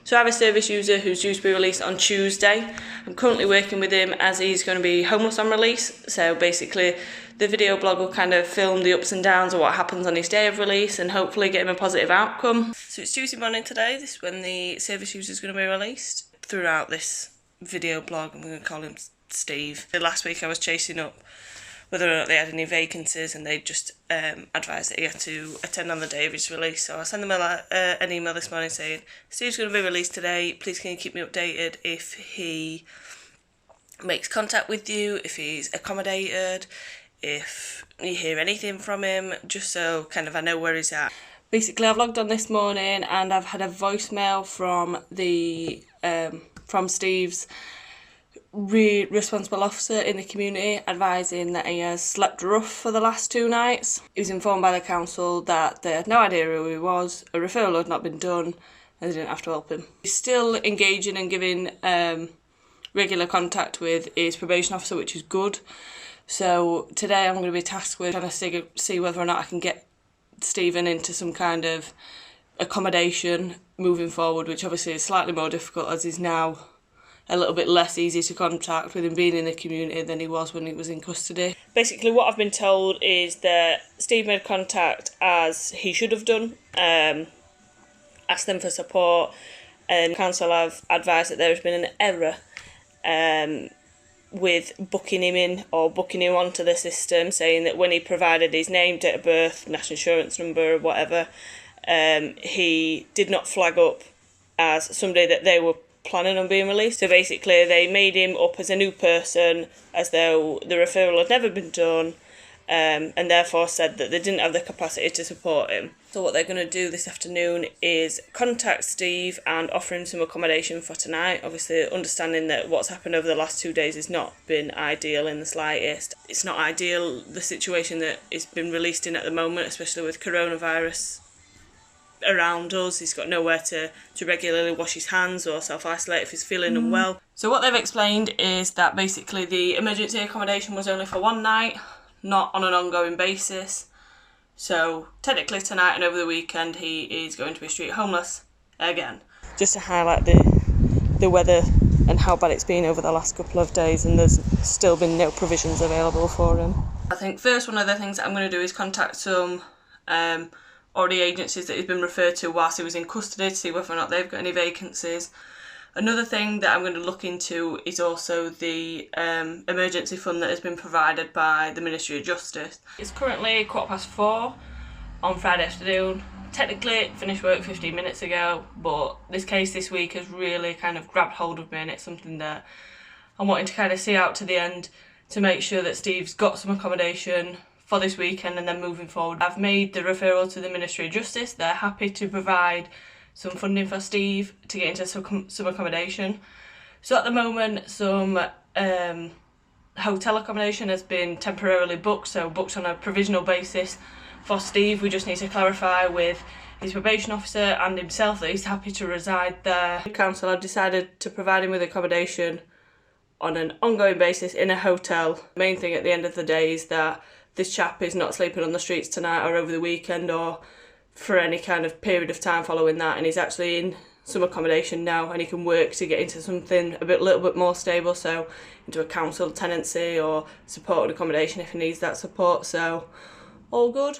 So I have a service user who's due to be released on Tuesday. I'm currently working with him as he's going to be homeless on release. So basically the video blog will kind of film the ups and downs of what happens on his day of release and hopefully get him a positive outcome. So it's Tuesday morning today, this is when the service user is going to be released. Throughout this video blog, I'm going to call him Steve. Last week I was chasing up whether or not they had any vacancies, and they just advised that he had to attend on the day of his release. So I sent them an email this morning saying, Steve's going to be released today, please can you keep me updated if he makes contact with you, if he's accommodated, if you hear anything from him, just so kind of I know where he's at. Basically I've logged on this morning and I've had a voicemail from the from Steve's responsible officer in the community advising that he has slept rough for the last 2 nights. He was informed by the council that they had no idea who he was, a referral had not been done, and they didn't have to help him. He's still engaging and giving regular contact with his probation officer, which is good. So today I'm going to be tasked with trying to see whether or not I can get Stephen into some kind of accommodation moving forward, which obviously is slightly more difficult as he's now a little bit less easy to contact with him being in the community than he was when he was in custody. Basically what I've been told is that Steve made contact as he should have done, asked them for support, and council have advised that there has been an error with booking him in or booking him onto the system, saying that when he provided his name, date of birth, national insurance number or whatever, he did not flag up as somebody that they were planning on being released. So basically they made him up as a new person as though the referral had never been done, and therefore said that they didn't have the capacity to support him. So what they're going to do this afternoon is contact Steve and offer him some accommodation for tonight, obviously understanding that what's happened over the last 2 days has not been ideal in the slightest. It's not ideal, the situation that he's been released in at the moment, especially with coronavirus around us. He's got nowhere to regularly wash his hands or self-isolate if he's feeling unwell. So what they've explained is that basically the emergency accommodation was only for 1 night, not on an ongoing basis. So technically tonight and over the weekend he is going to be street homeless again. Just to highlight the weather and how bad it's been over the last couple of days, and there's still been no provisions available for him. I think first one of the things that I'm going to do is contact some already agencies that he's been referred to whilst he was in custody to see whether or not they've got any vacancies. Another thing that I'm going to look into is also the emergency fund that has been provided by the Ministry of Justice. It's currently 4:15 on Friday afternoon. Technically it finished work 15 minutes ago, but this case this week has really kind of grabbed hold of me, and it's something that I'm wanting to kind of see out to the end to make sure that Steve's got some accommodation for this weekend and then moving forward. I've made the referral to the Ministry of Justice. They're happy to provide some funding for Steve to get into some accommodation. So at the moment some hotel accommodation has been temporarily booked, so booked on a provisional basis for Steve. We just need to clarify with his probation officer and himself that he's happy to reside there. The council have decided to provide him with accommodation on an ongoing basis in a hotel. The main thing at the end of the day is that this chap is not sleeping on the streets tonight or over the weekend or for any kind of period of time following that, and he's actually in some accommodation now and he can work to get into something little bit more stable, so into a council tenancy or supported accommodation if he needs that support. So all good.